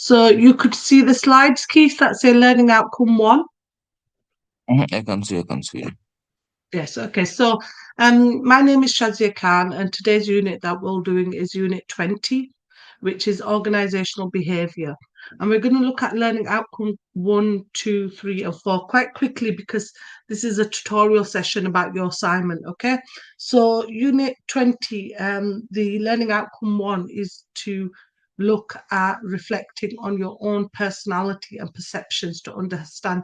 So you could see the slides, Keith, that say learning outcome 1. I can see. Yes, okay. So my name is Shazia Khan, and today's unit that we're doing is Unit 20, which is organisational behaviour. And we're going to look at learning outcome 1, 2, 3, and 4 quite quickly because this is a tutorial session about your assignment, okay? So Unit 20, the learning outcome 1 is to look at reflecting on your own personality and perceptions to understand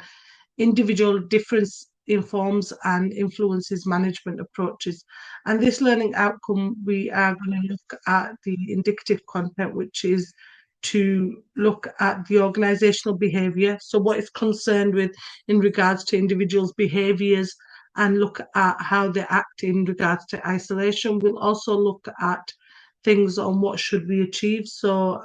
individual difference informs and influences management approaches. And this learning outcome, we are going to look at the indicative content, which is to look at the organizational behavior. So what is concerned with in regards to individuals' behaviors and look at how they act in regards to isolation. We'll also look at things on what should we achieve. So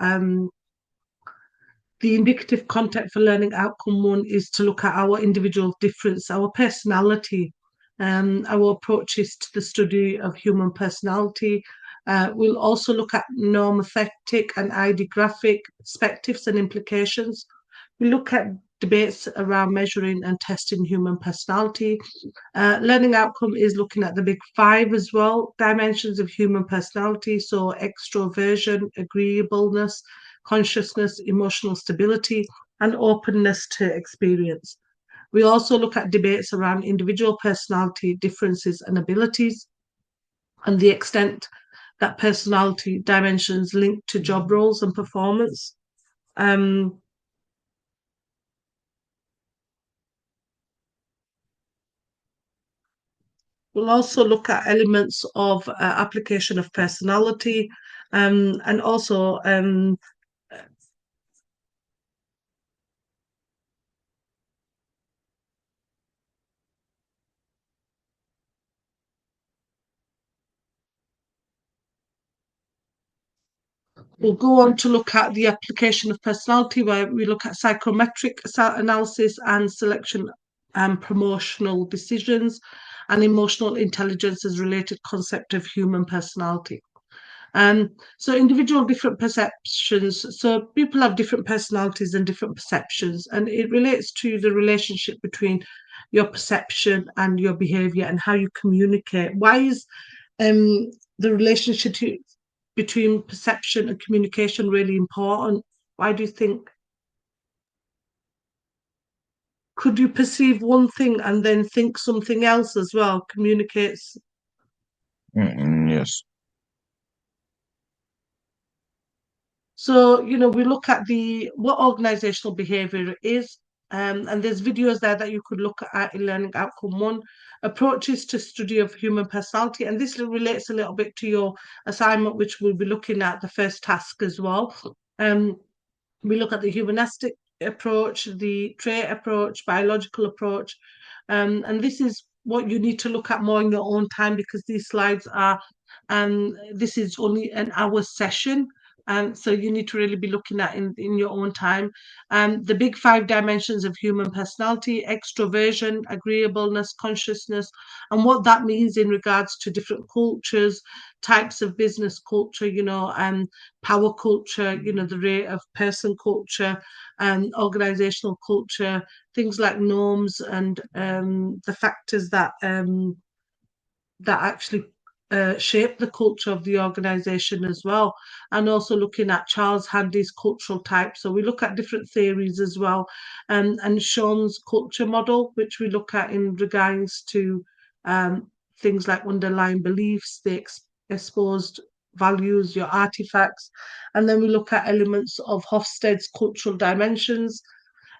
the indicative content for learning outcome 1 is to look at our individual difference, our personality, our approaches to the study of human personality. We'll also look at normothetic and ideographic perspectives and implications. We look at debates around measuring and testing human personality. Learning outcome is looking at the big 5 as well, dimensions of human personality, so extroversion, agreeableness, consciousness, emotional stability, and openness to experience. We also look at debates around individual personality differences and abilities and the extent that personality dimensions link to job roles and performance. Um, we'll also look at elements of application of personality and also we'll go on to look at the application of personality, where we look at psychometric analysis and selection and promotional decisions, and emotional intelligence as related concept of human personality. So individual different perceptions. So people have different personalities and different perceptions, and it relates to the relationship between your perception and your behavior and how you communicate. Why is the relationship between perception and communication really important? Why do you think? Could you perceive one thing and then think something else as well? Communicates. Yes. So, we look at what organizational behavior is, and there's videos there that you could look at in learning outcome 1, approaches to study of human personality. And this relates a little bit to your assignment, which we'll be looking at the first task as well. We look at the humanistic approach, the trait approach, biological approach. And this is what you need to look at more in your own time because these slides are, this is only an hour session. So you need to really be looking at in your own time. The big 5 dimensions of human personality: extroversion, agreeableness, consciousness, and what that means in regards to different cultures, types of business culture, power culture, the rate of person culture and organizational culture, things like norms and the factors that actually shape the culture of the organization as well, and also looking at Charles Handy's cultural type. So we look at different theories as well, and Sean's culture model, which we look at in regards to things like underlying beliefs, the exposed values, your artifacts, and then we look at elements of Hofstede's cultural dimensions.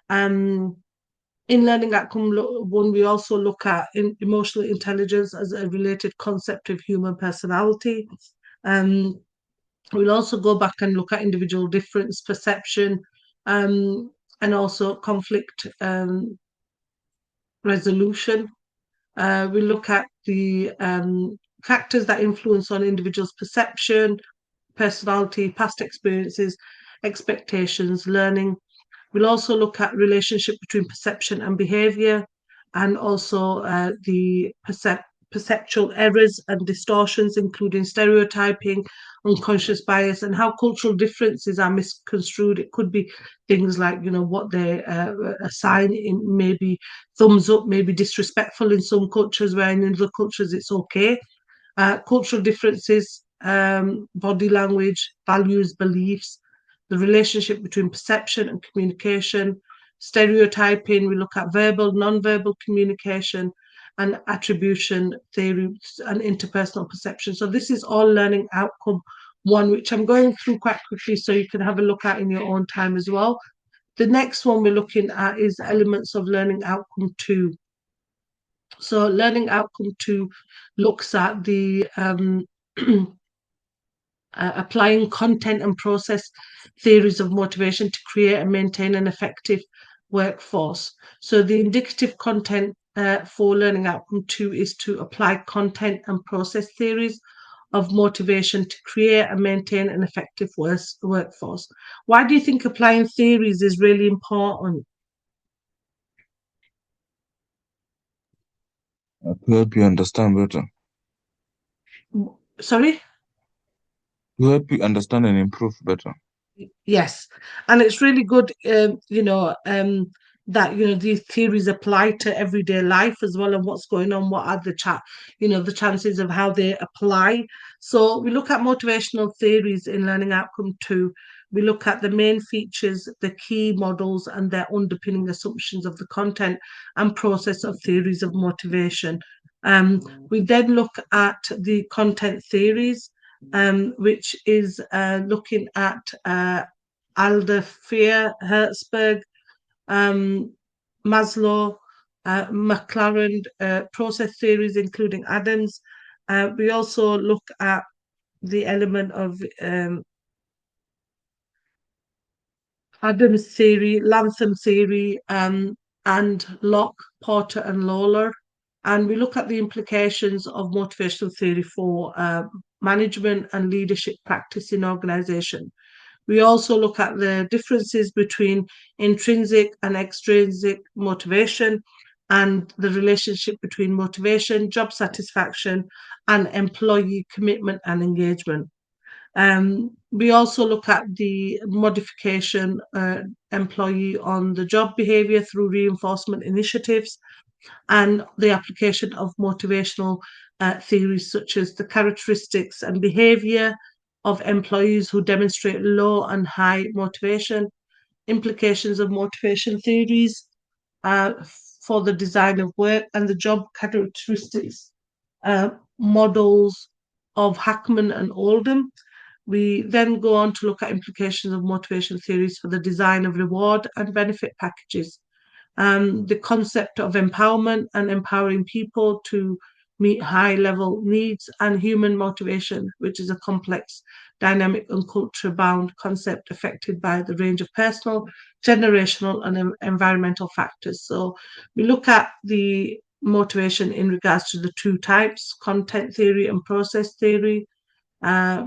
Um, in learning outcome 1, we also look at emotional intelligence as a related concept of human personality. Um, we'll also go back and look at individual difference perception, and also conflict resolution. We look at the factors that influence on individuals' perception, personality, past experiences, expectations, learning. We'll also look at relationship between perception and behavior, and also the perceptual errors and distortions, including stereotyping, unconscious bias, and how cultural differences are misconstrued. It could be things like, what they assign in, maybe thumbs up, maybe disrespectful in some cultures, where in other cultures it's okay. Cultural differences, body language, values, beliefs, the relationship between perception and communication, stereotyping. We look at verbal, non-verbal communication, and attribution theory and interpersonal perception. So this is all learning outcome one, which I'm going through quite quickly so you can have a look at in your own time as well. The next one we're looking at is elements of learning outcome two. So learning outcome two looks at the applying content and process theories of motivation to create and maintain an effective workforce. So the indicative content for learning outcome two is to apply content and process theories of motivation to create and maintain an effective workforce. Why do you think applying theories is really important? To help you understand better. Sorry? To help you understand and improve better. Yes, and it's really good, that these theories apply to everyday life as well, and what's going on. What are the chances of how they apply? So we look at motivational theories in learning outcome two. We look at the main features, the key models, and their underpinning assumptions of the content and process of theories of motivation. We then look at the content theories, which is looking at Alder Herzberg, Maslow, McLaren, process theories, including Adams. We also look at the element of Adams theory, Latham theory, and Locke, Porter, and Lawler. And we look at the implications of motivational theory for management and leadership practice in organization. We also look at the differences between intrinsic and extrinsic motivation and the relationship between motivation, job satisfaction, and employee commitment and engagement. We also look at the modification employee on the job behavior through reinforcement initiatives and the application of motivational theories such as the characteristics and behavior of employees who demonstrate low and high motivation, implications of motivation theories uh, for the design of work, and the job characteristics models of Hackman and Oldham. We then go on to look at implications of motivation theories for the design of reward and benefit packages, the concept of empowerment and empowering people to meet high level needs, and human motivation, which is a complex, dynamic, and culture bound concept affected by the range of personal, generational, and environmental factors. So we look at the motivation in regards to the two types, content theory and process theory.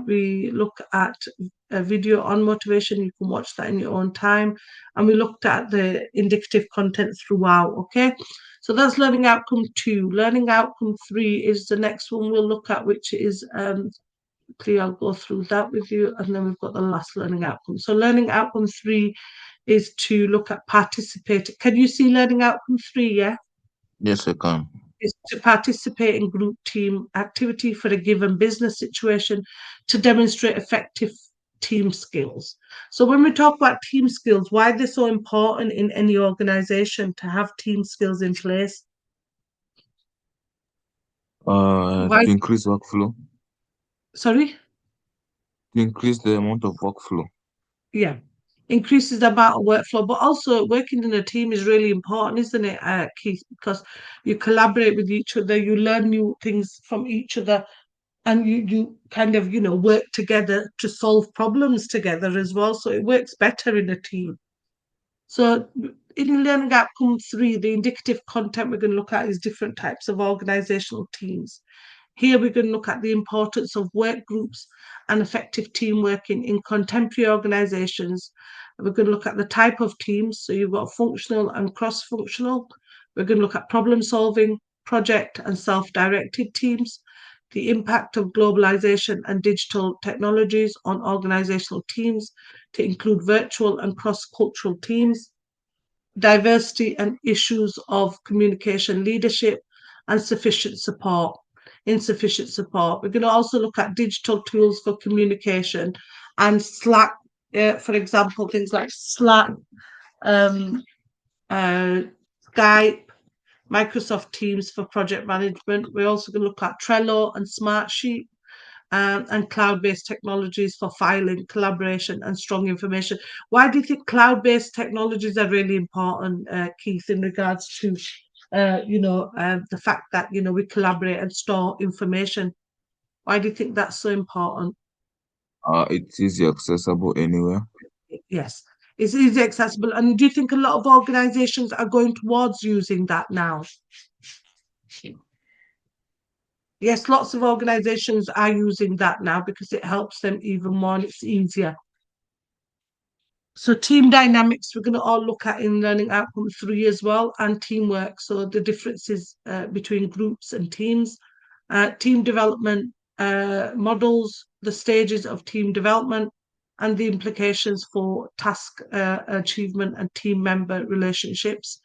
We look at a video on motivation. You can watch that in your own time. And we looked at the indicative content throughout. Okay. So that's learning outcome two. Learning outcome three is the next one we'll look at, which is I'll go through that with you. And then we've got the last learning outcome. So learning outcome three is to look at participate. Can you see learning outcome three? Yeah. Yes, I can. Is to participate in group team activity for a given business situation to demonstrate effective team skills. So when we talk about team skills, why they're so important in any organization to have team skills in place? Why? To increase workflow. Sorry? To increase the amount of workflow. Yeah. Increases the amount of workflow, but also working in a team is really important, isn't it, Keith? Because you collaborate with each other, you learn new things from each other, and you kind of work together to solve problems together as well, so it works better in a team. So in learning outcome three, the indicative content we're going to look at is different types of organizational teams. Here we're going to look at the importance of work groups and effective team working in contemporary organizations. We're going to look at the type of teams, so you've got functional and cross-functional. We're going to look at problem solving, project and self-directed teams, the impact of globalization and digital technologies on organizational teams to include virtual and cross-cultural teams, diversity and issues of communication leadership, and insufficient support. We're going to also look at digital tools for communication and Slack, for example, things like Slack, um, uh, Skype, Microsoft Teams for project management. We're also going to look at Trello and Smartsheet, and cloud-based technologies for filing, collaboration, and strong information. Why do you think cloud-based technologies are really important, Keith, in regards to, the fact that, we collaborate and store information? Why do you think that's so important? It's easy accessible anywhere. Yes, it's easy accessible. And do you think a lot of organizations are going towards using that now? Yes, lots of organizations are using that now because it helps them even more and it's easier. So team dynamics, we're going to all look at in learning outcome 3 as well, and teamwork. So the differences between groups and teams, team development models, the stages of team development, and the implications for task achievement and team member relationships.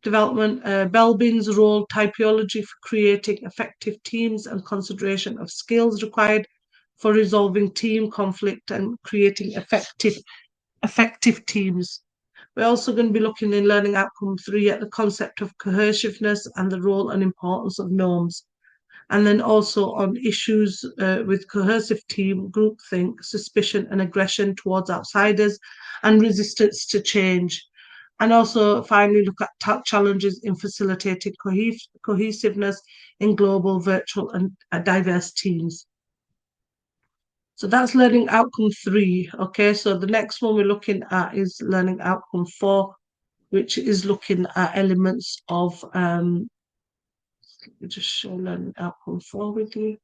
Development, Belbin's role typology for creating effective teams and consideration of skills required for resolving team conflict and creating effective teams. We're also going to be looking in learning outcome 3 at the concept of cohesiveness and the role and importance of norms. And then also on issues with cohesive team, groupthink, suspicion and aggression towards outsiders, and resistance to change. And also finally look at challenges in facilitating cohesiveness in global, virtual and diverse teams. So that's learning outcome 3. Okay, so the next one we're looking at is learning outcome 4, which is looking at elements of, let me just show learning outcome 4 with you.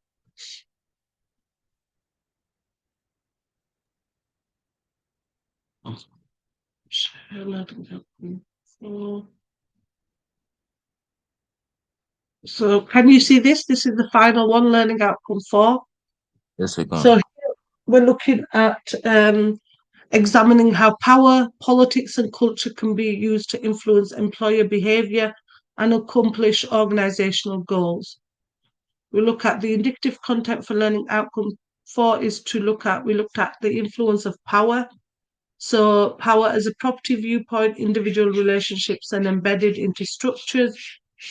Learning outcome 4. So can you see this? This is the final one, learning outcome 4. Yes, we can. So we're looking at examining how power, politics, and culture can be used to influence employer behaviour and accomplish organisational goals. We look at the indicative content for learning outcome 4 is we looked at the influence of power. So power as a property viewpoint, individual relationships and embedded into structures.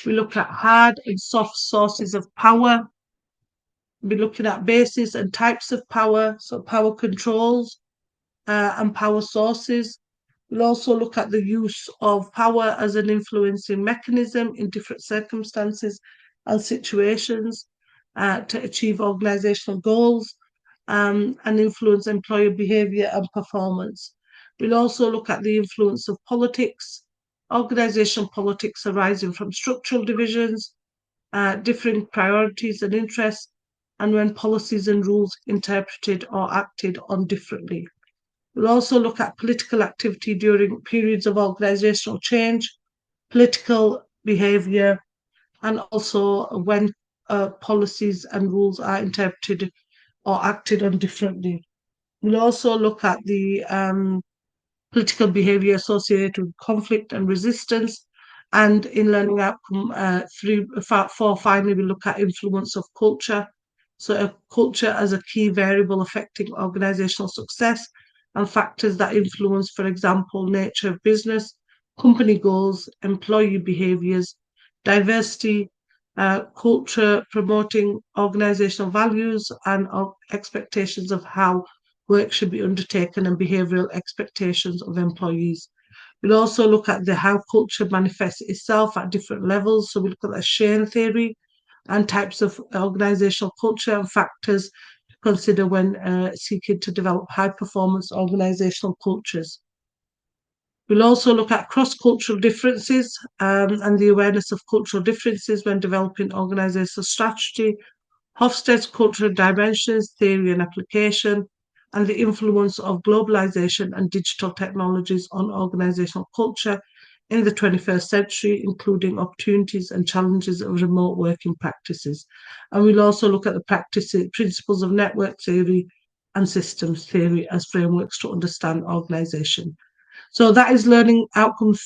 We look at hard and soft sources of power. We're looking at bases and types of power, so power controls and power sources. We'll also look at the use of power as an influencing mechanism in different circumstances and situations to achieve organisational goals and influence employer behaviour and performance. We'll also look at the influence of politics, organisational politics arising from structural divisions, differing priorities and interests, and when policies and rules interpreted or acted on differently. We'll also look at political activity during periods of organisational change, political behaviour, and also when policies and rules are interpreted or acted on differently. We'll also look at the political behaviour associated with conflict and resistance. And in learning outcome 4, finally, we look at influence of culture. So a culture as a key variable affecting organisational success and factors that influence, for example, nature of business, company goals, employee behaviours, diversity, culture promoting organisational values and expectations of how work should be undertaken and behavioural expectations of employees. We'll also look at how culture manifests itself at different levels. So we look at the Shane theory and types of organisational culture and factors to consider when seeking to develop high-performance organisational cultures. We'll also look at cross-cultural differences and the awareness of cultural differences when developing organisational strategy, Hofstede's cultural dimensions, theory and application, and the influence of globalization and digital technologies on organizational culture, in the 21st century, including opportunities and challenges of remote working practices. And we'll also look at the principles of network theory and systems theory as frameworks to understand organisation. So that is learning outcomes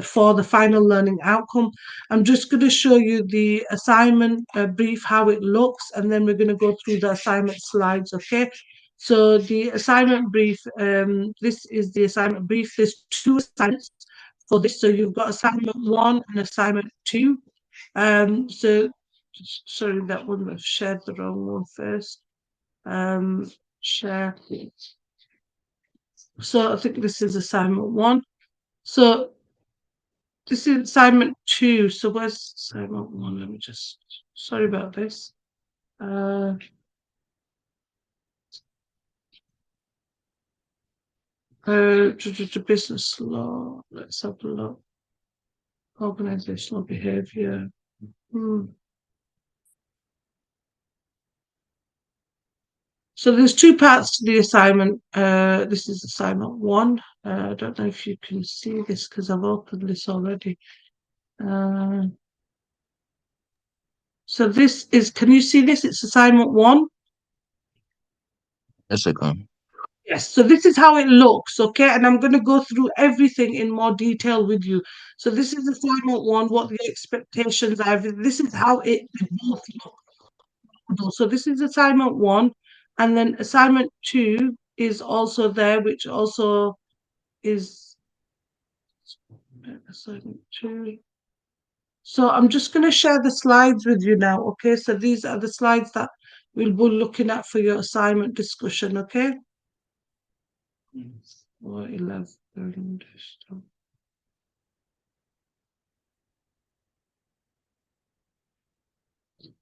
for the final learning outcome. I'm just going to show you the assignment brief, how it looks, and then we're going to go through the assignment slides, okay? So the assignment brief, this is the assignment brief. There's two assignments for this. So you've got assignment 1 and assignment 2. So, sorry, that one, I've shared the wrong one first. Share. So I think this is assignment 1. So this is assignment 2. So where's assignment 1? Let me just, sorry about this. Business law. Let's have a look. Organizational behavior. So there's two parts to the assignment. This is assignment 1. I don't know if you can see this because I've opened this already. So this is, can you see this? It's assignment 1. Yes, I can. Yes, so this is how it looks, okay? And I'm going to go through everything in more detail with you. So this is assignment 1, what the expectations are. This is how it both look. So this is assignment 1, and then assignment 2 is also there, which also is assignment 2. So I'm just going to share the slides with you now, okay? So these are the slides that we'll be looking at for your assignment discussion, okay? Or 11.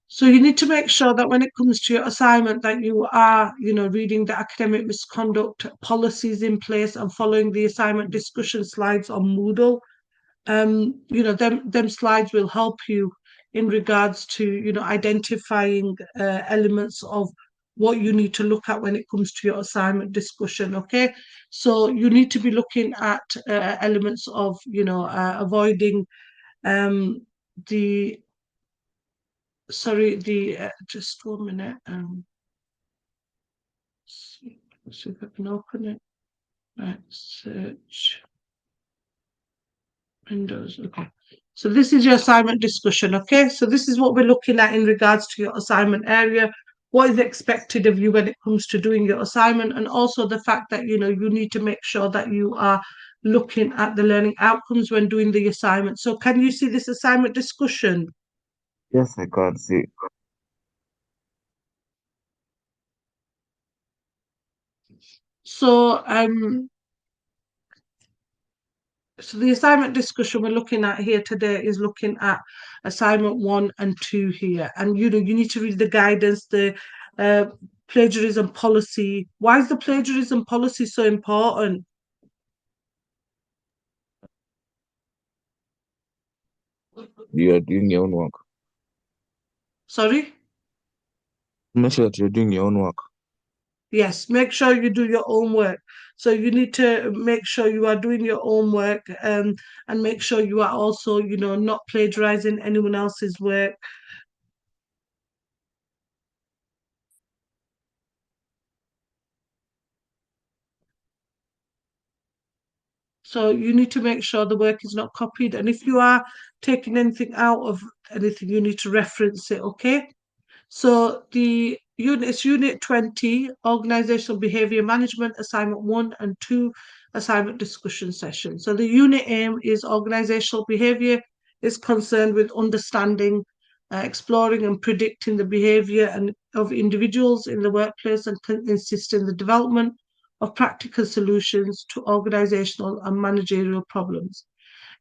So you need to make sure that when it comes to your assignment that you are, reading the academic misconduct policies in place and following the assignment discussion slides on Moodle. Them slides will help you in regards to, identifying elements of what you need to look at when it comes to your assignment discussion, okay? So you need to be looking at elements of, avoiding the just 1 minute. See if I can open it. Right, search Windows. Okay. So this is your assignment discussion. Okay. So this is what we're looking at in regards to your assignment area. What is expected of you when it comes to doing your assignment, and also the fact that you need to make sure that you are looking at the learning outcomes when doing the assignment. So can you see this assignment discussion? Yes, I can see. So so the assignment discussion we're looking at here today is looking at assignment 1 and 2 here, and you need to read the guidance, the uh, plagiarism policy. Why is the plagiarism policy so important? You are doing your own work. Sorry. Make sure that you're doing your own work. Yes, make sure you do your own work. So you need to make sure you are doing your own work, and make sure you are also, not plagiarizing anyone else's work. So you need to make sure the work is not copied. And if you are taking anything out of anything, you need to reference it, okay? So the unit is Unit 20, Organisational Behaviour Management, Assignment 1 and 2, Assignment Discussion Session. So the unit aim is organisational behaviour is concerned with understanding, exploring and predicting the behaviour of individuals in the workplace, and can assist in the development of practical solutions to organisational and managerial problems.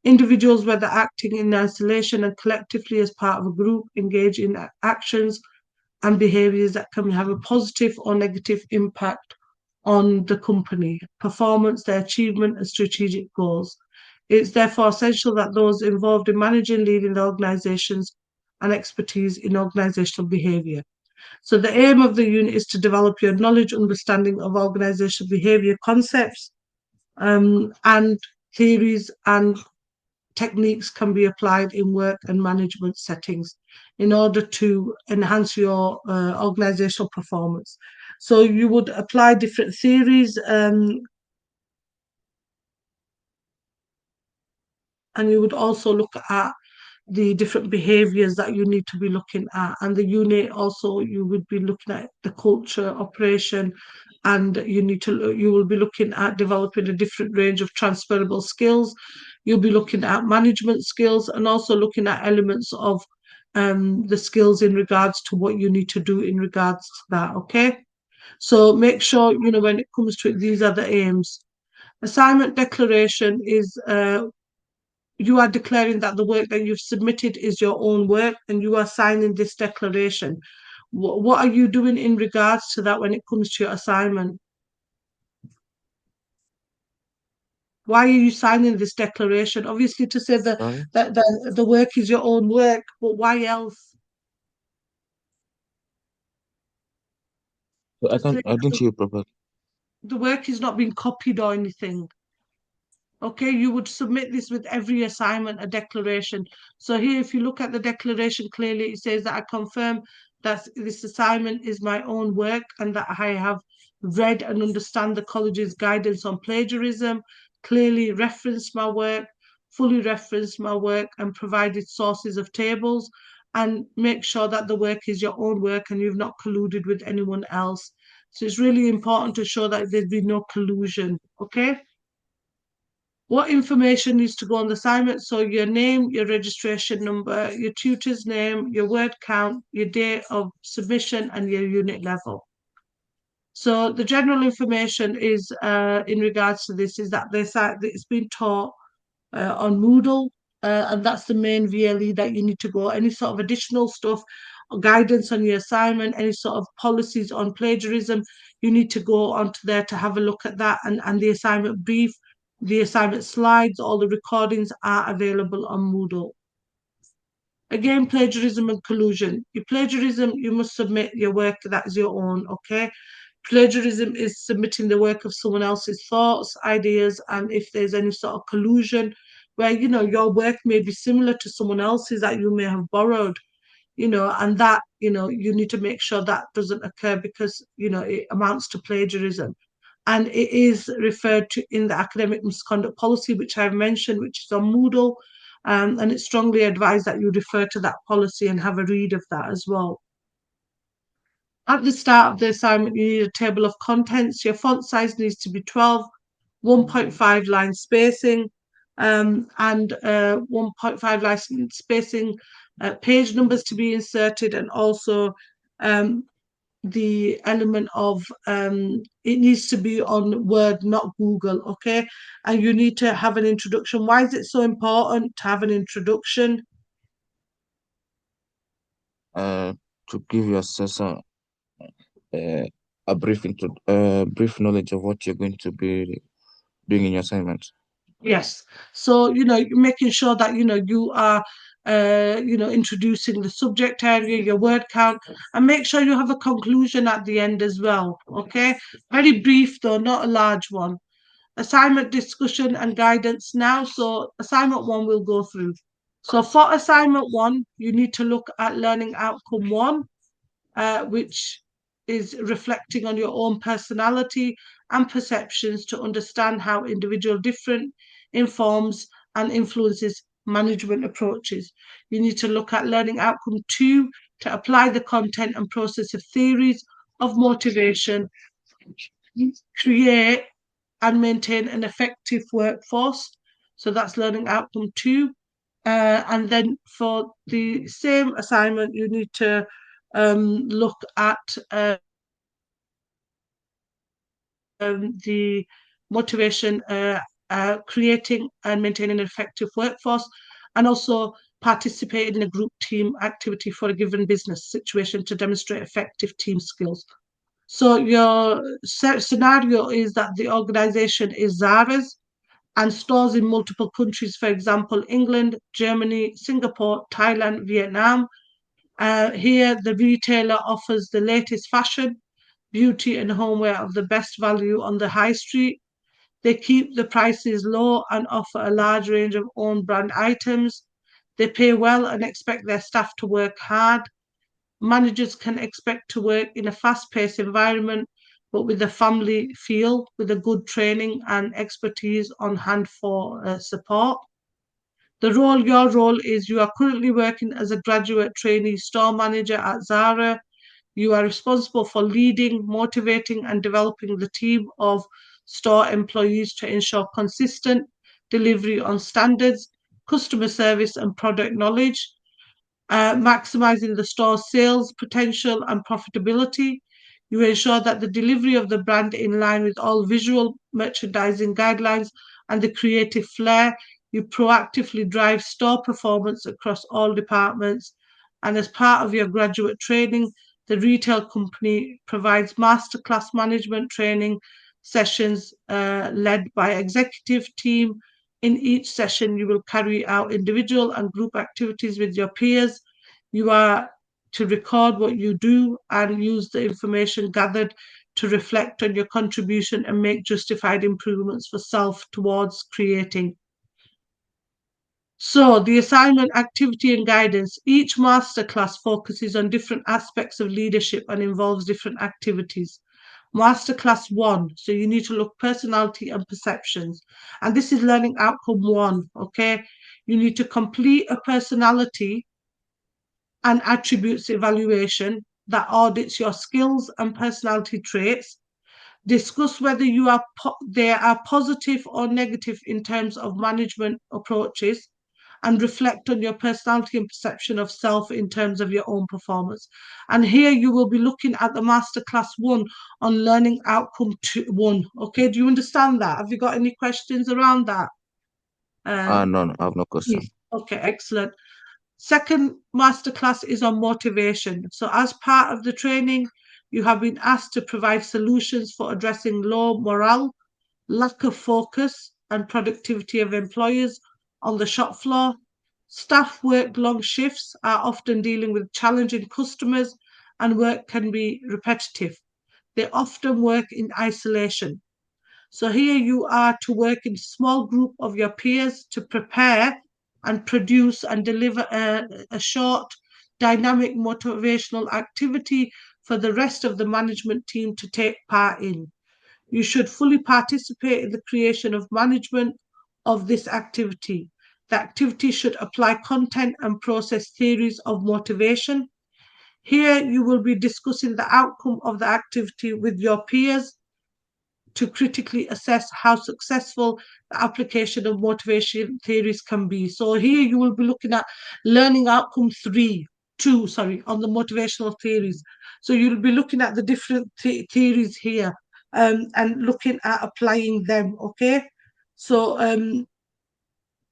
Individuals, whether acting in isolation and collectively as part of a group, engage in actions and behaviours that can have a positive or negative impact on the company, performance, their achievement, and strategic goals. It's therefore essential that those involved in managing, leading the organisations and expertise in organisational behaviour. So the aim of the unit is to develop your knowledge, understanding of organisational behaviour concepts, and theories, and techniques can be applied in work and management settings in order to enhance your organizational performance. So you would apply different theories, and you would also look at the different behaviors that you need to be looking at. And the unit also, you would be looking at the culture, operation, and you will be looking at developing a different range of transferable skills. You'll be looking at management skills and also looking at elements of the skills in regards to what you need to do in regards to that. Okay. So make sure, when it comes to it, these are the aims. Assignment declaration is you are declaring that the work that you've submitted is your own work and you are signing this declaration. What are you doing in regards to that when it comes to your assignment? Why are you signing this declaration? Obviously, to say Sorry? that the work is your own work, but why else? So To say I that didn't hear you properly. the work is not being copied or anything. Okay, you would submit this with every assignment, a declaration. So here, if you look at the declaration clearly, it says that I confirm that this assignment is my own work and that I have read and understand the college's guidance on plagiarism, clearly referenced my work, fully referenced my work, and provided sources of tables, and make sure that the work is your own work and you've not colluded with anyone else. So it's really important to show that there's been no collusion. Okay. What information needs to go on the assignment? So your name, your registration number, your tutor's name, your word count, your date of submission, and your unit level. So the general information is in regards to this is that it's been taught on Moodle, and that's the main VLE that you need to go. Any sort of additional stuff, or guidance on your assignment, any sort of policies on plagiarism, you need to go onto there to have a look at that. And the assignment brief, the assignment slides, all the recordings are available on Moodle. Again, plagiarism and collusion. Your plagiarism, you must submit your work that is your own, okay? Plagiarism is submitting the work of someone else's thoughts, ideas, and if there's any sort of collusion where, your work may be similar to someone else's that you may have borrowed, and that, you need to make sure that doesn't occur because, it amounts to plagiarism. And it is referred to in the academic misconduct policy, which I've mentioned, which is on Moodle. And it's strongly advised that you refer to that policy and have a read of that as well. At the start of the assignment, you need a table of contents. Your font size needs to be 12, 1.5 line spacing, and 1.5 line spacing, page numbers to be inserted, and also the element of it needs to be on Word, not Google, okay? And you need to have an introduction. Why is it so important to have an introduction? Uh, to give your assessor uh, a brief knowledge of what you're going to be doing in your assignment. Yes. So, making sure that, you are, introducing the subject area, your word count, and make sure you have a conclusion at the end as well. Okay. Very brief, though, not a large one. Assignment discussion and guidance now. So, assignment one we'll go through. So, for assignment one, you need to look at learning outcome one, which is reflecting on your own personality and perceptions to understand how individual different informs and influences management approaches. You need to look at learning outcome two to apply the content and process of theories of motivation, create and maintain an effective workforce. So that's learning outcome two. And then for the same assignment, you need to look at the motivation, creating and maintaining an effective workforce, and also participate in a group team activity for a given business situation to demonstrate effective team skills. So your scenario is that the organization is Zara's and stores in multiple countries, for example, England, Germany, Singapore, Thailand, Vietnam. Here, the retailer offers the latest fashion, beauty, and homeware of the best value on the high street. They keep the prices low and offer a large range of own brand items. They pay well and expect their staff to work hard. Managers can expect to work in a fast-paced environment, but with a family feel, with a good training and expertise on hand for support. Your role is you are currently working as a graduate trainee store manager at Zara. You are responsible for leading, motivating, and developing the team of store employees to ensure consistent delivery on standards, customer service, and product knowledge, maximizing the store's sales potential and profitability. You ensure that the delivery of the brand in line with all visual merchandising guidelines and the creative flair. You proactively drive store performance across all departments. And as part of your graduate training, the retail company provides masterclass management training sessions led by executive team. In each session, you will carry out individual and group activities with your peers. You are to record what you do and use the information gathered to reflect on your contribution and make justified improvements for self towards creating. So, the assignment, activity, and guidance. Each masterclass focuses on different aspects of leadership and involves different activities. Masterclass 1, so you need to look personality and perceptions. And this is learning outcome 1, okay? You need to complete a personality and attributes evaluation that audits your skills and personality traits. Discuss whether they are positive or negative in terms of management approaches, and reflect on your personality and perception of self in terms of your own performance. And here you will be looking at the masterclass 1 on learning outcome 1. Okay, do you understand that? Have you got any questions around that? No, no, I have no question. Okay, excellent. Second masterclass is on motivation. So, as part of the training, you have been asked to provide solutions for addressing low morale, lack of focus, and productivity of employees on the shop floor. Staff work long shifts, are often dealing with challenging customers, and work can be repetitive. They often work in isolation. So here you are to work in a small group of your peers to prepare and produce and deliver a short, dynamic, motivational activity for the rest of the management team to take part in. You should fully participate in the creation of management of this activity. The activity should apply content and process theories of motivation. Here you will be discussing the outcome of the activity with your peers to critically assess how successful the application of motivation theories can be. So here you will be looking at learning outcome 2, on the motivational theories. So you'll be looking at the different theories here, and looking at applying them, okay? So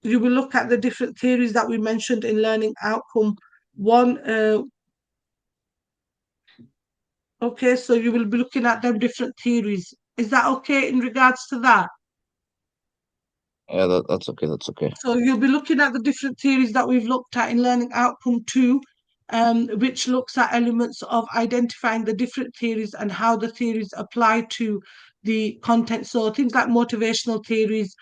you will look at the different theories that we mentioned in learning outcome 1. Okay, so you will be looking at them different theories. Is that okay in regards to that? Yeah, that's okay. That's okay. So you'll be looking at the different theories that we've looked at in learning outcome 2, which looks at elements of identifying the different theories and how the theories apply to the content. So things like motivational theories,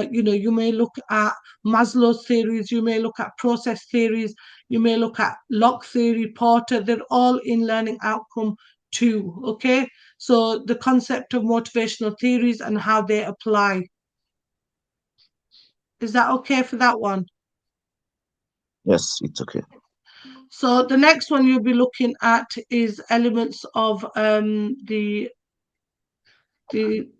you may look at Maslow's theories, you may look at process theories, you may look at Locke theory, Porter. They're all in learning outcome 2. Okay, so the concept of motivational theories and how they apply. Is that okay for that one? Yes, it's okay. So the next one you'll be looking at is elements of the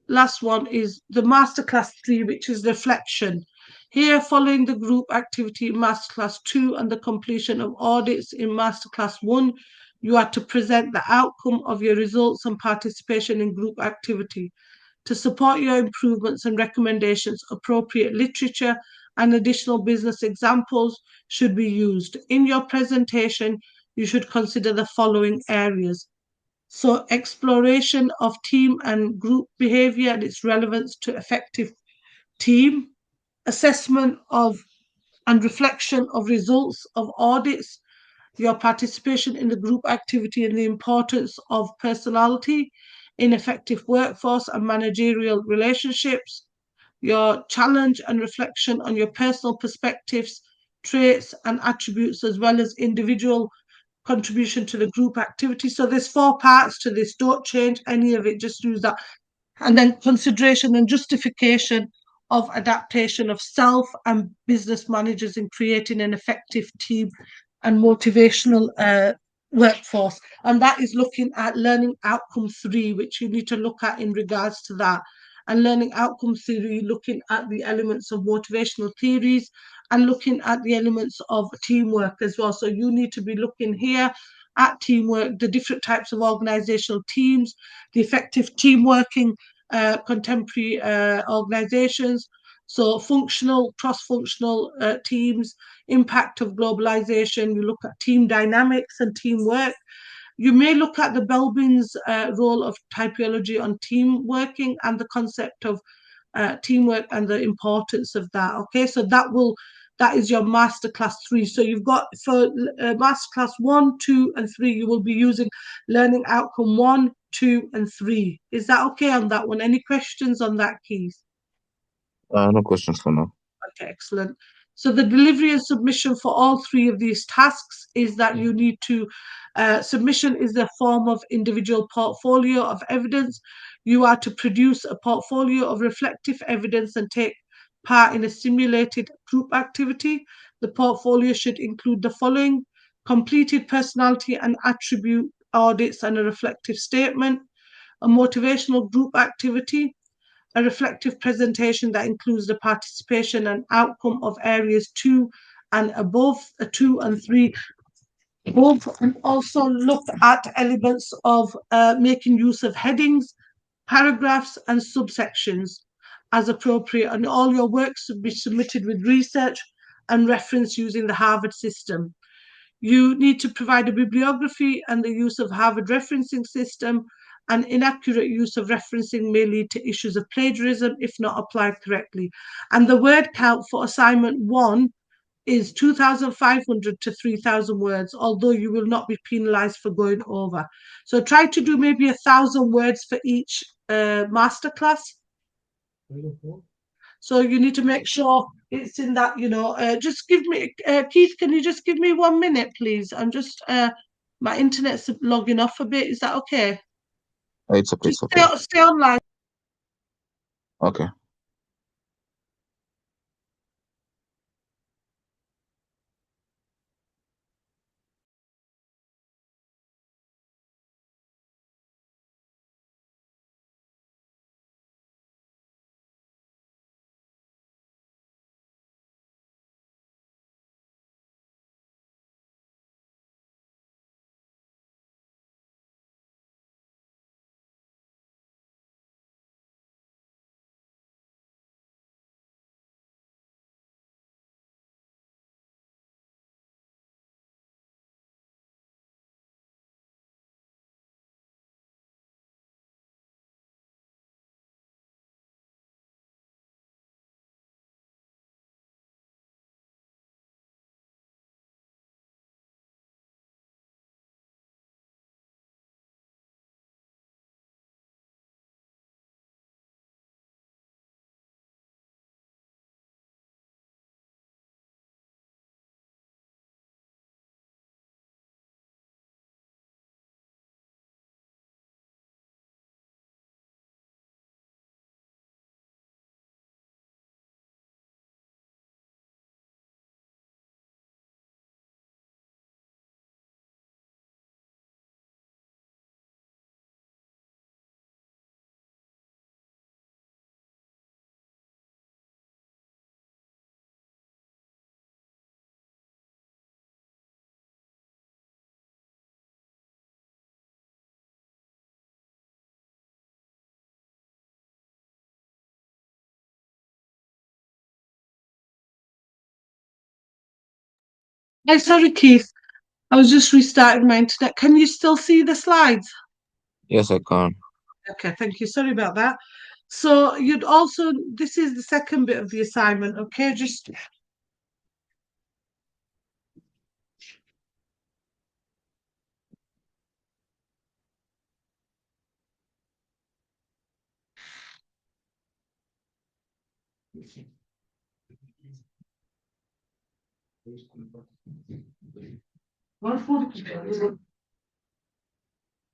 last one is the masterclass 3, which is reflection. Here, following the group activity in masterclass 2 and the completion of audits in masterclass 1, you are to present the outcome of your results and participation in group activity. To support your improvements and recommendations, appropriate literature and additional business examples should be used. In your presentation, you should consider the following areas. So, exploration of team and group behavior and its relevance to effective team, assessment of and reflection of results of audits, your participation in the group activity and the importance of personality in effective workforce and managerial relationships, your challenge and reflection on your personal perspectives, traits, and attributes, as well as individual contribution to the group activity. So there's 4 parts to this. Don't change any of it, just use that. And then consideration and justification of adaptation of self and business managers in creating an effective team and motivational workforce. And that is looking at learning outcome 3, which you need to look at in regards to that. And learning outcome theory, looking at the elements of motivational theories and looking at the elements of teamwork as well. So you need to be looking here at teamwork, the different types of organizational teams, the effective team working, contemporary organizations. So functional, cross-functional teams, impact of globalization. You look at team dynamics and teamwork. You may look at the Belbin's role of typology on team working and the concept of teamwork and the importance of that. Okay, so that is your masterclass 3. So you've got for masterclass 1, 2, and 3. You will be using learning outcome 1, 2, and 3. Is that okay on that one? Any questions on that, Keith? No questions for now. Okay, excellent. So the delivery and submission for all 3 of these tasks is that you need to, submission is a form of individual portfolio of evidence. You are to produce a portfolio of reflective evidence and take part in a simulated group activity. The portfolio should include the following: completed personality and attribute audits and a reflective statement, a motivational group activity, a reflective presentation that includes the participation and outcome of areas 2 and above, 2 and 3 above, and also look at elements of making use of headings, paragraphs, and subsections as appropriate. And all your works should be submitted with research and reference using the Harvard system. You need to provide a bibliography and the use of Harvard referencing system. And inaccurate use of referencing may lead to issues of plagiarism if not applied correctly. And the word count for assignment 1 is 2,500 to 3,000 words, although you will not be penalized for going over. So try to do maybe 1,000 words for each masterclass. So you need to make sure it's in that, just give me, Keith, can you just give me 1 minute, please? I'm just, my internet's logging off a bit. Is that okay? It's okay. Just It's okay. stay online. Okay. Hey, sorry, Keith. I was just restarting my internet. Can you still see the slides? Yes, I can. Okay, thank you. Sorry about that. So you'd also, this is the second bit of the assignment, okay? Just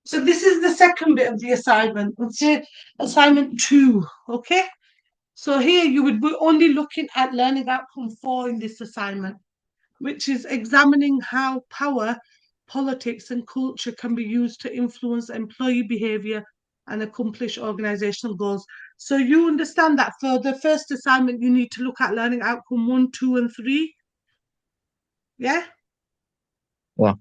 So this is the second bit of the assignment. Let's say assignment 2, okay? So here you would be only looking at learning outcome 4 in this assignment, which is examining how power, politics, and culture can be used to influence employee behavior and accomplish organizational goals. So you understand that for the first assignment, you need to look at learning outcome 1, 2, and 3. Yeah? Yeah.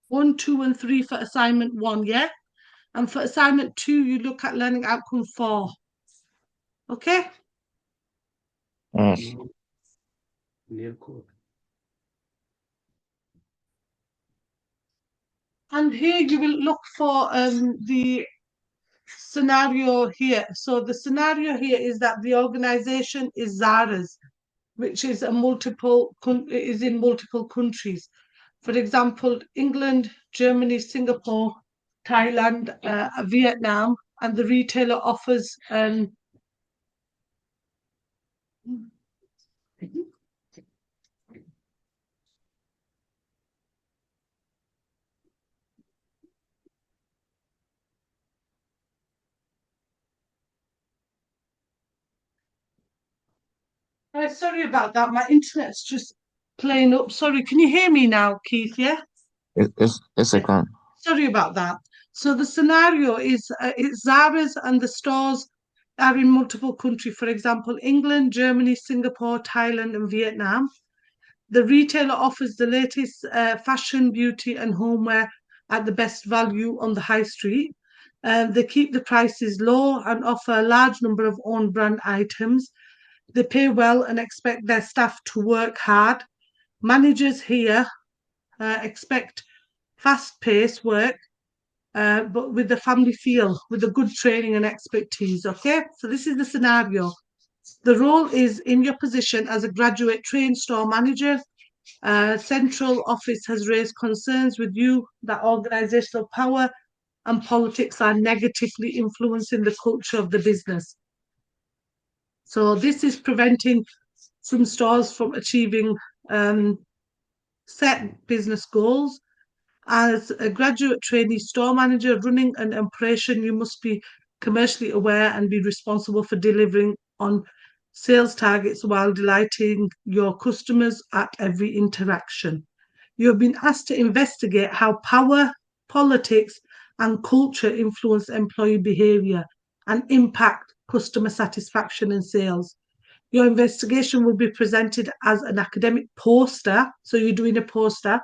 1, 2, and 3 for assignment 1, yeah? And for assignment 2, you look at learning outcome 4. Okay? Yes. And here you will look for the scenario here. So the scenario here is that the organization is Zara's, which is is in multiple countries. For example, England, Germany, Singapore, Thailand, Vietnam, and the retailer offers sorry about that. My internet's just playing up. Sorry, can you hear me now, Keith? Yeah? Yes, I can. Sorry about that. So the scenario is it's Zara's and the stores are in multiple countries. For example, England, Germany, Singapore, Thailand, and Vietnam. The retailer offers the latest fashion, beauty, and homeware at the best value on the high street. They keep the prices low and offer a large number of own brand items. They pay well and expect their staff to work hard. Managers here expect fast paced work, but with the family feel, with the good training and expertise. Okay, so this is the scenario. The role is in your position as a graduate trained store manager. Central office has raised concerns with you that organizational power and politics are negatively influencing the culture of the business. So this is preventing some stores from achieving set business goals. As a graduate trainee store manager running an operation, you must be commercially aware and be responsible for delivering on sales targets while delighting your customers at every interaction. You have been asked to investigate how power, politics, and culture influence employee behavior and impact customer satisfaction and sales. Your investigation will be presented as an academic poster. So you're doing a poster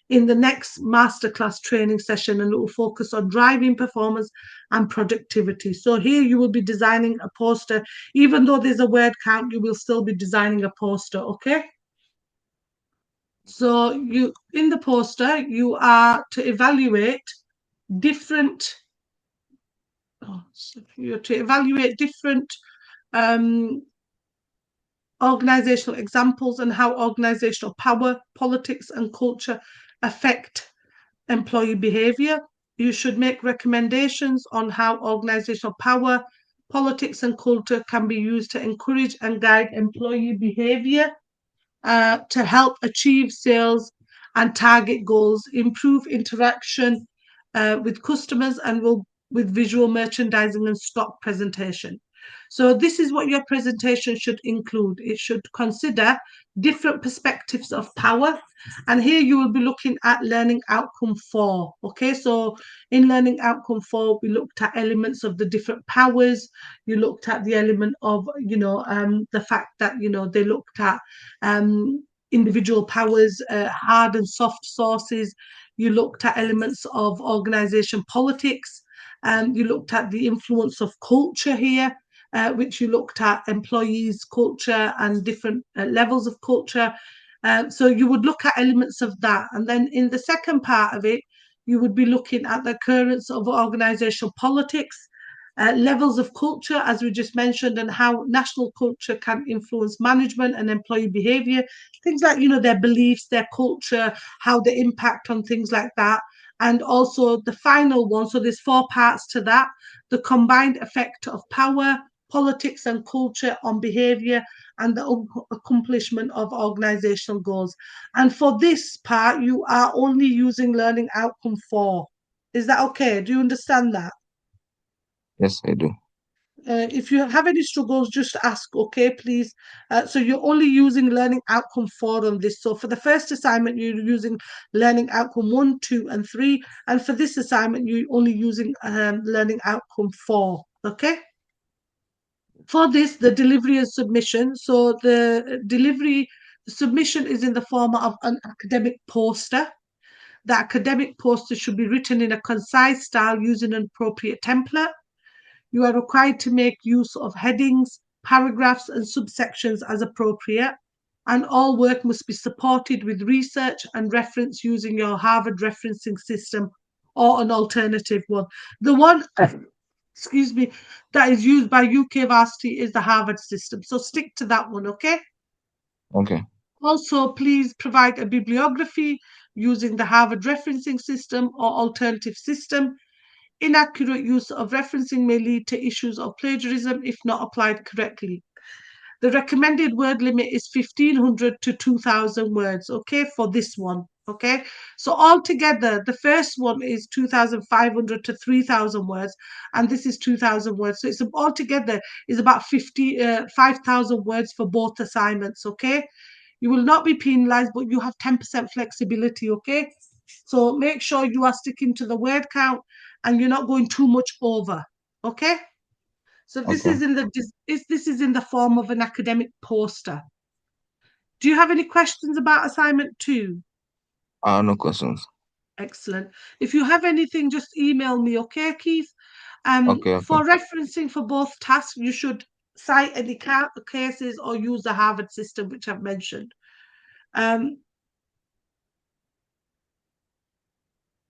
in the next masterclass training session, and it will focus on driving performance and productivity. So here you will be designing a poster. Even though there's a word count, you will still be designing a poster, okay? So you in the poster, you are to evaluate different um, organizational examples and how organizational power, politics, and culture affect employee behavior. You should make recommendations on how organizational power, politics, and culture can be used to encourage and guide employee behavior, to help achieve sales and target goals, improve interaction with customers, and will with visual merchandising and stock presentation. So this is what your presentation should include. It should consider different perspectives of power. And here you will be looking at learning outcome 4. Okay, so in learning outcome 4, we looked at elements of the different powers. You looked at the element of, the fact that, they looked at individual powers, hard and soft sources. You looked at elements of organization politics. You looked at the influence of culture here, which you looked at employees' culture and different levels of culture. So you would look at elements of that. And then in the second part of it, you would be looking at the occurrence of organizational politics, levels of culture, as we just mentioned, and how national culture can influence management and employee behavior. Things like, their beliefs, their culture, how they impact on things like that. and also the final one. So there's 4 parts to that: the combined effect of power, politics, and culture on behaviour, and the accomplishment of organisational goals. And for this part, you are only using learning outcome 4. Is that okay? Do you understand that? Yes, I do. If you have any struggles, just ask, okay, please. So you're only using learning outcome 4 on this. So for the first assignment, you're using learning outcome 1, 2, and 3. And for this assignment, you're only using learning outcome 4. Okay. For this, the delivery and submission. So the submission is in the form of an academic poster. The academic poster should be written in a concise style using an appropriate template. You are required to make use of headings, paragraphs, and subsections as appropriate, and all work must be supported with research and reference using your Harvard referencing system or an alternative one. The one, excuse me, that is used by UK Varsity is the Harvard system. So stick to that one, okay? Okay. Also, please provide a bibliography using the Harvard referencing system or alternative system. Inaccurate use of referencing may lead to issues of plagiarism if not applied correctly. The recommended word limit is 1,500 to 2,000 words, okay, for this one, okay? So altogether, the first one is 2,500 to 3,000 words, and this is 2,000 words. So it's altogether is about 5,000 words for both assignments, okay? You will not be penalized, but you have 10% flexibility, okay? So make sure you are sticking to the word count and you're not going too much over, okay? So this Okay. is in the form of an academic poster. Do you have any questions about assignment 2? No questions. Excellent. If you have anything, just email me, okay, Keith? Okay, okay. For referencing for both tasks, you should cite any cases or use the Harvard system, which I've mentioned. Um,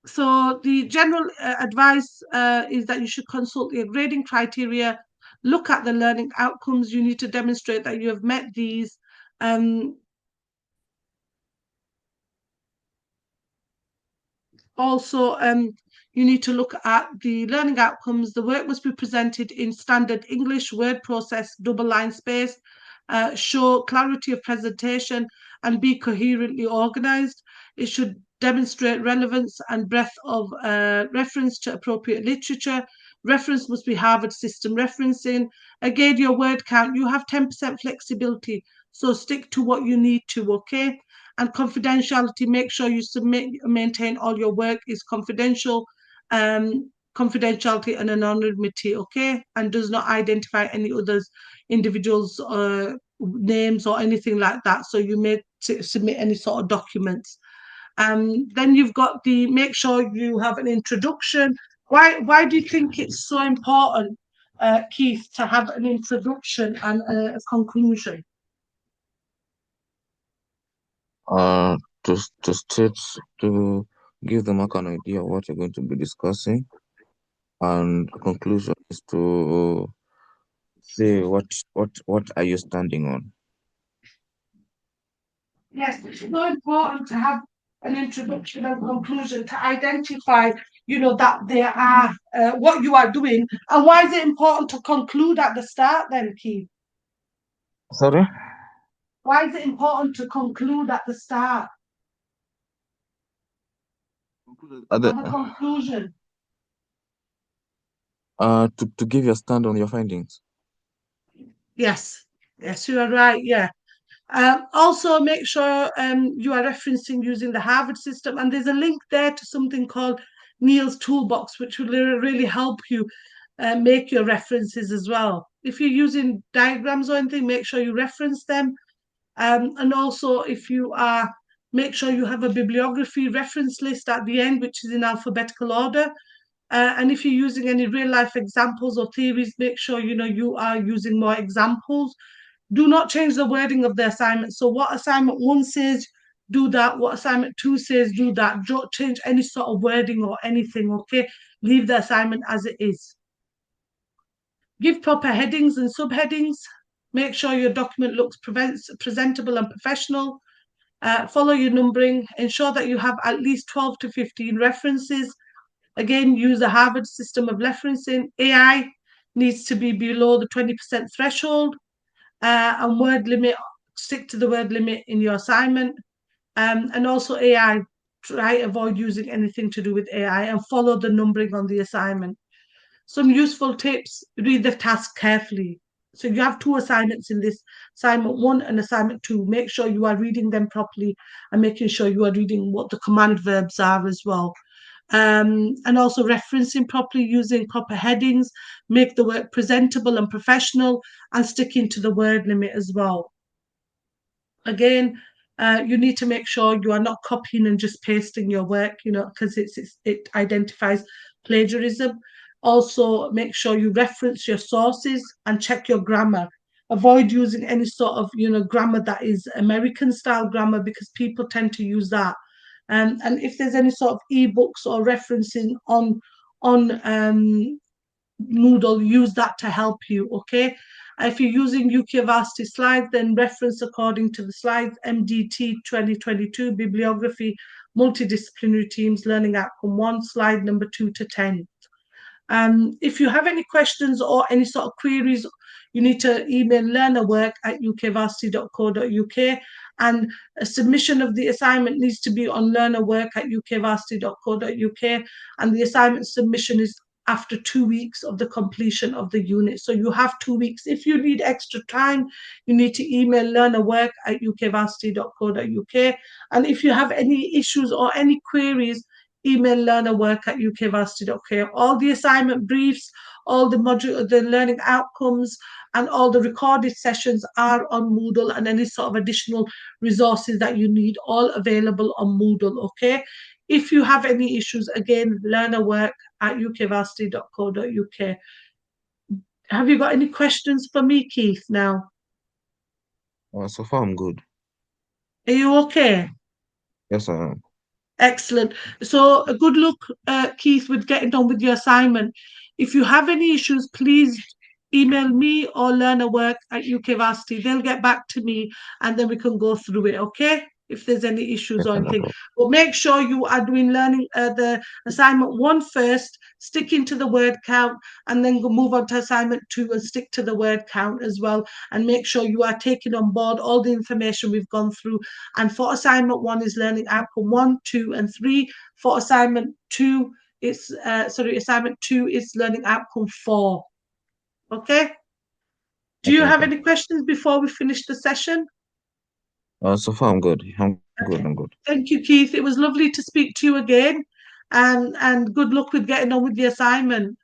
So the general advice is that you should consult your grading criteria, look at the learning outcomes. You need to demonstrate that you have met these. Um, Also, you need to look at the learning outcomes. The work must be presented in standard English, word process, double line space, show clarity of presentation, and be coherently organized. It should demonstrate relevance and breadth of reference to appropriate literature. Reference must be Harvard system referencing. Again, your word count, you have 10% flexibility, so stick to what you need to, okay? And confidentiality, make sure you maintain all your work is confidential, confidentiality and anonymity, okay, and does not identify any others individuals names or anything like that, so you may submit any sort of documents. Then you've got the make sure you have an introduction. Why do you think it's so important, Keith, to have an introduction and a conclusion? Uh, to state to give the mark an idea of what you're going to be discussing, and the conclusion is to say what are you standing on. Yes, it's so important to have an introduction and conclusion to identify, that there are what you are doing. And why is it important to conclude at the start then, Keith? Sorry. Why is it important to conclude at the start? Other, Have a conclusion. to give your stand on your findings. Yes, yes, you are right. Yeah. Also, make sure you are referencing using the Harvard system, and there's a link there to something called Neil's Toolbox, which will really help you make your references as well. If you're using diagrams or anything, make sure you reference them. And also, if you are, make sure you have a bibliography reference list at the end, which is in alphabetical order. And if you're using any real life examples or theories, make sure you are using more examples. Do not change the wording of the assignment. So what assignment 1 says, do that. What assignment 2 says, do that. Don't change any sort of wording or anything, okay? Leave the assignment as it is. Give proper headings and subheadings. Make sure your document looks presentable and professional. Follow your numbering. Ensure that you have at least 12 to 15 references. Again, use a Harvard system of referencing. AI needs to be below the 20% threshold. And word limit, stick to the word limit in your assignment. And also AI, try avoid using anything to do with AI and follow the numbering on the assignment. Some useful tips: read the task carefully. So you have two assignments in this, assignment one and assignment two. Make sure you are reading them properly and making sure you are reading what the command verbs are as well. And also referencing properly, using proper headings, make the work presentable and professional, and sticking to the word limit as well. Again, you need to make sure you are not copying and just pasting your work, because it identifies plagiarism. Also, make sure you reference your sources and check your grammar. Avoid using any sort of grammar that is American style grammar, because people tend to use that. And if there's any sort of ebooks or referencing on Moodle, use that to help you, okay? If you're using UK Varsity slides, then reference according to the slides, MDT 2022, bibliography, multidisciplinary teams, learning outcome 1, slide number 2 to 10. If you have any questions or any sort of queries, you need to email learnerwork@ukvarsity.co.uk, and a submission of the assignment needs to be on learnerwork@ukvarsity.co.uk, and the assignment submission is after 2 weeks of the completion of the unit. So you have 2 weeks. If you need extra time, you need to email learnerwork@ukvarsity.co.uk. And if you have any issues or any queries, email learnerwork@ukvarsity.co. All the assignment briefs, all the module, the learning outcomes, and all the recorded sessions are on Moodle, and any sort of additional resources that you need, all available on Moodle, okay? If you have any issues, again, learnerwork@ukvarsity.co.uk. Have you got any questions for me, Keith, now? So far, I'm good. Are you okay? Yes, I am. Excellent. So, good luck, Keith, with getting on with your assignment. If you have any issues, please email me or learnerwork@ukvarsity. They'll get back to me, and then we can go through it, okay? If there's any issues Yes, or no anything. problem. But make sure you are doing learning the assignment one first, sticking to the word count, and then go move on to assignment two and stick to the word count as well. And make sure you are taking on board all the information we've gone through. And for assignment one is learning outcome 1, 2, and 3. For assignment two, assignment 2 is learning outcome 4. Okay. Do you Okay, have okay. any questions before we finish the session? So far, I'm good. I'm good. Okay. I'm good. Thank you, Keith. It was lovely to speak to you again, and good luck with getting on with the assignment.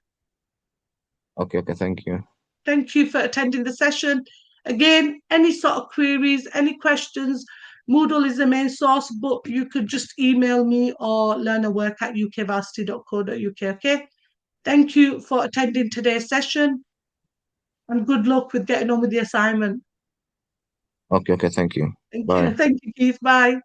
Okay, okay. Thank you. Thank you for attending the session. Again, any sort of queries, any questions, Moodle is the main source, but you could just email me or learnerwork@ukvarsity.co.uk. Okay. Thank you for attending today's session, and good luck with getting on with the assignment. Okay, okay. Thank you. Thank you. Bye. Thank you, Keith. Bye.